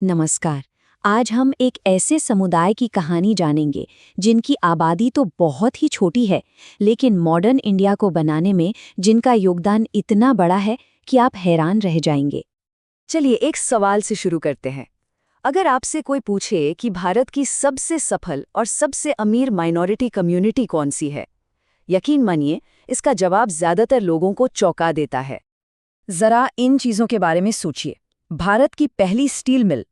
नमस्कार। आज हम एक ऐसे समुदाय की कहानी जानेंगे जिनकी आबादी तो बहुत ही छोटी है, लेकिन मॉडर्न इंडिया को बनाने में जिनका योगदान इतना बड़ा है कि आप हैरान रह जाएंगे। चलिए एक सवाल से शुरू करते हैं। अगर आपसे कोई पूछे कि भारत की सबसे सफल और सबसे अमीर माइनॉरिटी कम्युनिटी कौन सी है, यकीन मानिए इसका जवाब ज्यादातर लोगों को चौंका देता है। जरा इन चीजों के बारे में सोचिए। भारत की पहली स्टील मिल,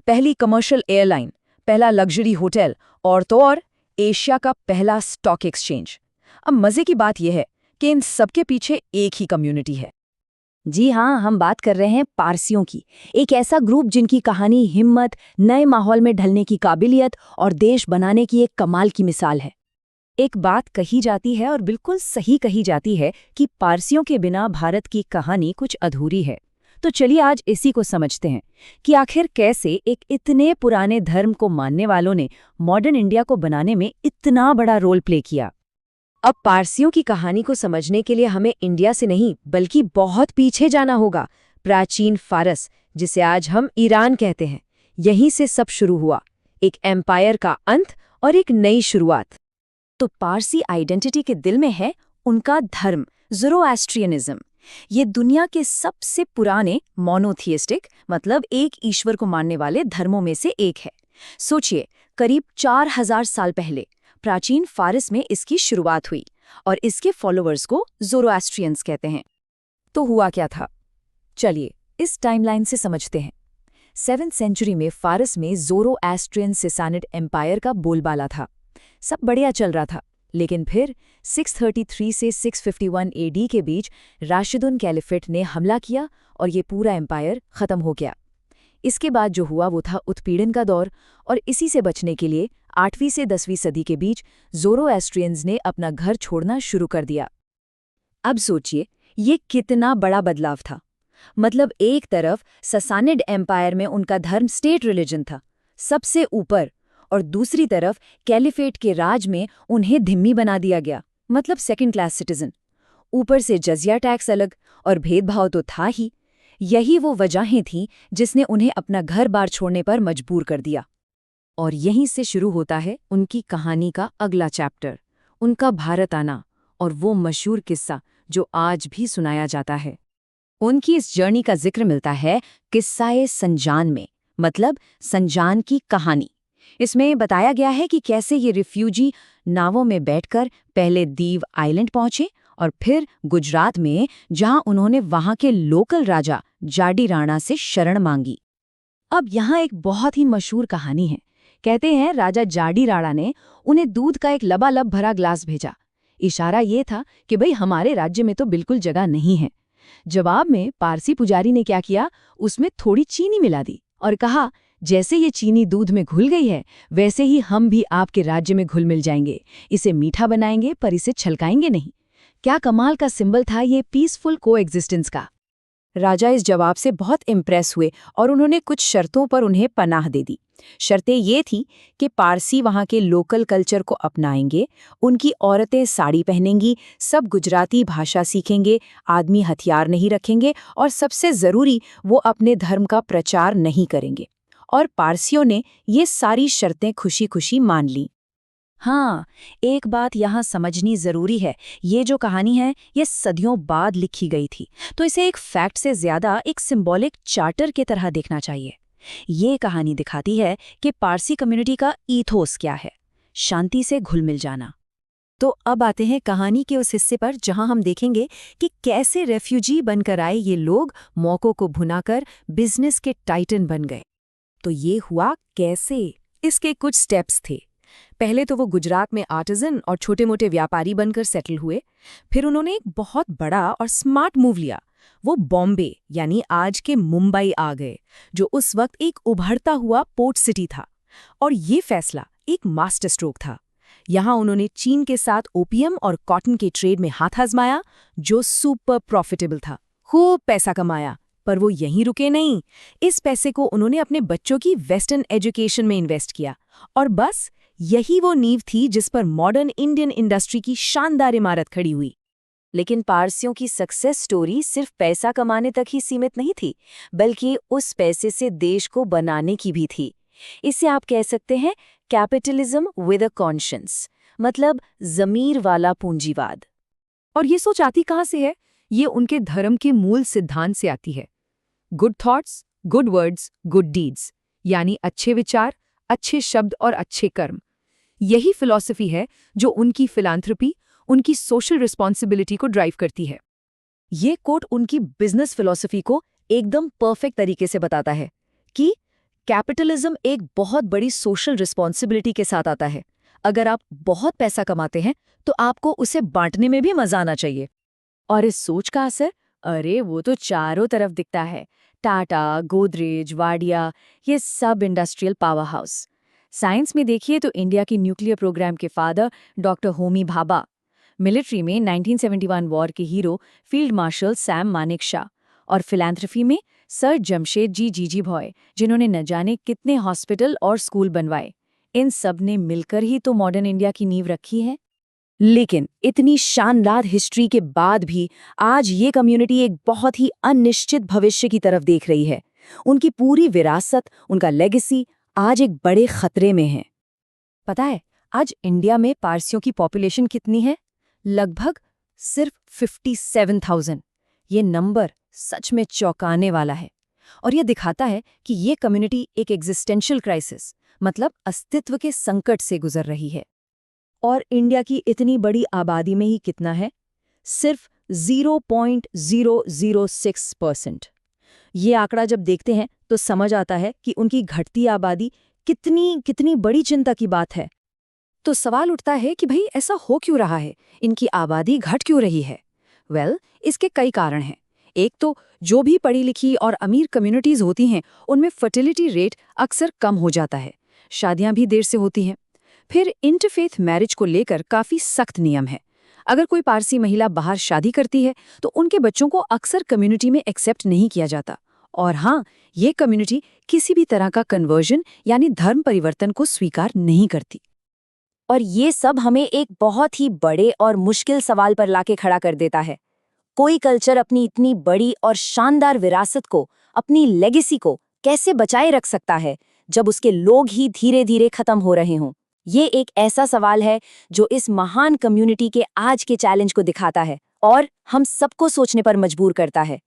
पहली कमर्शियल एयरलाइन, पहला लग्जरी होटल और तो और एशिया का पहला स्टॉक एक्सचेंज। अब मजे की बात यह है कि इन सबके पीछे एक ही कम्युनिटी है। जी हाँ, हम बात कर रहे हैं पारसियों की। एक ऐसा ग्रुप जिनकी कहानी हिम्मत, नए माहौल में ढलने की काबिलियत और देश बनाने की एक कमाल की मिसाल है। एक बात कही जाती है और बिल्कुल सही कही जाती है कि पारसियों के बिना भारत की कहानी कुछ अधूरी है। तो चलिए आज इसी को समझते हैं कि आखिर कैसे एक इतने पुराने धर्म को मानने वालों ने मॉडर्न इंडिया को बनाने में इतना बड़ा रोल प्ले किया। अब पारसियों की कहानी को समझने के लिए हमें इंडिया से नहीं बल्कि बहुत पीछे जाना होगा। प्राचीन फारस, जिसे आज हम ईरान कहते हैं, यहीं से सब शुरू हुआ। एक एम्पायर का अंत और एक नई शुरुआत। तो पारसी आइडेंटिटी के दिल में है उनका धर्म, ज़ोरोएस्ट्रियनिज्म। ये दुनिया के सबसे पुराने मोनोथियस्टिक मतलब एक ईश्वर को मानने वाले धर्मों में से एक है। सोचिए, करीब 4000 साल पहले प्राचीन फारस में इसकी शुरुआत हुई और इसके फॉलोअर्स को ज़ोरोएस्ट्रियंस कहते हैं। तो हुआ क्या था, चलिए इस टाइमलाइन से समझते हैं। 7वीं सेंचुरी में फारस में ज़ोरोएस्ट्रियन ससानिड एम्पायर का बोलबाला था। सब बढ़िया चल रहा था, लेकिन फिर 633 से 651 एडी के बीच राशिदुन कैलिफेट ने हमला किया और ये पूरा एम्पायर खत्म हो गया। इसके बाद जो हुआ वो था उत्पीड़न का दौर, और इसी से बचने के लिए 8वीं से 10वीं सदी के बीच ज़ोरोएस्ट्रियंस ने अपना घर छोड़ना शुरू कर दिया। अब सोचिए ये कितना बड़ा बदलाव था। मतलब एक तरफ ससानिड एम्पायर में उनका धर्म स्टेट रिलीजन था, सबसे ऊपर, और दूसरी तरफ कैलिफेट के राज में उन्हें धिम्मी बना दिया गया, मतलब सेकंड क्लास सिटीजन। ऊपर से जजिया टैक्स अलग, और भेदभाव तो था ही। यही वो वजहें थीं जिसने उन्हें अपना घर बार छोड़ने पर मजबूर कर दिया। और यहीं से शुरू होता है उनकी कहानी का अगला चैप्टर, उनका भारत आना, और वो मशहूर किस्सा जो आज भी सुनाया जाता है। उनकी इस जर्नी का जिक्र मिलता है किस्सा-ए संजान में, मतलब संजान की कहानी। इसमें बताया गया है कि कैसे ये रिफ्यूजी नावों में बैठकर पहले दीव आइलैंड पहुंचे और फिर गुजरात में, जहां उन्होंने वहां के लोकल राजा जाडी राणा से शरण मांगी। अब यहाँ एक बहुत ही मशहूर कहानी है। कहते हैं राजा जाडी राणा ने उन्हें दूध का एक लबालब भरा ग्लास भेजा। इशारा ये था कि भाई हमारे राज्य में तो बिल्कुल जगह नहीं है। जवाब में पारसी पुजारी ने क्या किया, उसमें थोड़ी चीनी मिला दी और कहा, जैसे ये चीनी दूध में घुल गई है वैसे ही हम भी आपके राज्य में घुल मिल जाएंगे। इसे मीठा बनाएंगे पर इसे छलकाएंगे नहीं। क्या कमाल का सिंबल था ये पीसफुल कोएग्जिस्टेंस का। राजा इस जवाब से बहुत इम्प्रेस हुए और उन्होंने कुछ शर्तों पर उन्हें पनाह दे दी। शर्तें ये थी कि पारसी वहाँ के लोकल कल्चर को अपनाएंगे, उनकी औरतें साड़ी पहनेंगी, सब गुजराती भाषा सीखेंगे, आदमी हथियार नहीं रखेंगे और सबसे ज़रूरी वो अपने धर्म का प्रचार नहीं करेंगे। और पारसियों ने ये सारी शर्तें खुशी खुशी मान ली। हाँ, एक बात यहाँ समझनी जरूरी है, ये जो कहानी है ये सदियों बाद लिखी गई थी, तो इसे एक फैक्ट से ज्यादा एक सिंबॉलिक चार्टर की तरह देखना चाहिए। ये कहानी दिखाती है कि पारसी कम्युनिटी का ईथोस क्या है, शांति से घुल मिल जाना। तो अब आते हैं कहानी के उस हिस्से पर जहां हम देखेंगे कि कैसे रेफ्यूजी बनकर आए ये लोग मौकों को भुनाकर बिजनेस के टाइटन बन गए। तो ये हुआ कैसे, इसके कुछ स्टेप्स थे। पहले तो वो गुजरात में आर्टिजन और छोटे मोटे व्यापारी बनकर सेटल हुए। फिर उन्होंने एक बहुत बड़ा और स्मार्ट मूव लिया। वो बॉम्बे यानी आज के मुंबई आ गए, जो उस वक्त एक उभरता हुआ पोर्ट सिटी था। और ये फैसला एक मास्टर स्ट्रोक था। यहाँ उन्होंने चीन के साथ ओपियम और कॉटन के ट्रेड में हाथ आजमाया, जो सुपर प्रॉफिटेबल था। खूब पैसा कमाया, पर वो यहीं रुके नहीं। इस पैसे को उन्होंने अपने बच्चों की वेस्टर्न एजुकेशन में इन्वेस्ट किया, और बस यही वो नींव थी जिस पर मॉडर्न इंडियन इंडस्ट्री की शानदार इमारत खड़ी हुई। लेकिन पारसियों की सक्सेस स्टोरी सिर्फ पैसा कमाने तक ही सीमित नहीं थी, बल्कि उस पैसे से देश को बनाने की भी थी। इसे आप कह सकते हैं कैपिटलिज्म विद अ कॉन्शियंस, मतलब ज़मीर वाला पूंजीवाद। और ये सोच आती कहाँ से है? ये उनके धर्म के मूल सिद्धांत से आती है। Good thoughts, good words, good deeds, यानी अच्छे विचार, अच्छे शब्द और अच्छे कर्म। यही फिलॉसफी है जो उनकी फिलांथ्रोपी, उनकी सोशल रिस्पॉन्सिबिलिटी को ड्राइव करती है। ये कोट उनकी बिजनेस फिलॉसफी को एकदम परफेक्ट तरीके से बताता है कि कैपिटलिज्म एक बहुत बड़ी सोशल रिस्पॉन्सिबिलिटी के साथ आता है। अगर आप बहुत पैसा कमाते हैं तो आपको उसे बांटने में भी मजा आना चाहिए। और इस सोच का असर, अरे वो तो चारों तरफ दिखता है। टाटा, गोदरेज, वाडिया, ये सब इंडस्ट्रियल पावर हाउस। साइंस में देखिए तो इंडिया की न्यूक्लियर प्रोग्राम के father doctor Homi Bhabha, military में 1971 वॉर के hero field marshal Sam Manekshaw, और फिलैंथ्रोफी में सर जमशेदजी जीजीभॉय, जिन्होंने न जाने कितने हॉस्पिटल और स्कूल बनवाए। इन सब ने मिलकर ही तो मॉडर्न इंडिया की नींव रखी है। लेकिन इतनी शानदार हिस्ट्री के बाद भी आज ये कम्युनिटी एक बहुत ही अनिश्चित भविष्य की तरफ देख रही है। उनकी पूरी विरासत, उनका लेगेसी आज एक बड़े खतरे में है। पता है, आज इंडिया में पारसियों की पॉपुलेशन कितनी है? लगभग सिर्फ 57,000। ये नंबर सच में चौंकाने वाला है। और ये दिखाता है कि ये कम्युनिटी एक एग्जिस्टेंशियल क्राइसिस, मतलब अस्तित्व के संकट से गुजर रही है। और इंडिया की इतनी बड़ी आबादी में ही कितना है? सिर्फ 0.006%। ये आंकड़ा जब देखते हैं तो समझ आता है कि उनकी घटती आबादी कितनी बड़ी चिंता की बात है। तो सवाल उठता है कि भाई ऐसा हो क्यों रहा है? इनकी आबादी घट क्यों रही है? इसके कई कारण हैं। एक तो जो भी पढ़ी लिखी और अमीर कम्युनिटीज होती हैं, उनमें फर्टिलिटी रेट अक्सर कम हो जाता है, शादियां भी देर से होती हैं। फिर इंटरफेथ मैरिज को लेकर काफी सख्त नियम है। अगर कोई पारसी महिला बाहर शादी करती है तो उनके बच्चों को अक्सर कम्युनिटी में एक्सेप्ट नहीं किया जाता। और हाँ, ये कम्युनिटी किसी भी तरह का कन्वर्जन यानी धर्म परिवर्तन को स्वीकार नहीं करती। और ये सब हमें एक बहुत ही बड़े और मुश्किल सवाल पर लाके खड़ा कर देता है। कोई कल्चर अपनी इतनी बड़ी और शानदार विरासत को, अपनी लेगेसी को कैसे बचाए रख सकता है जब उसके लोग ही धीरे धीरे खत्म हो रहे हों? ये एक ऐसा सवाल है जो इस महान कम्युनिटी के आज के चैलेंज को दिखाता है और हम सबको सोचने पर मजबूर करता है।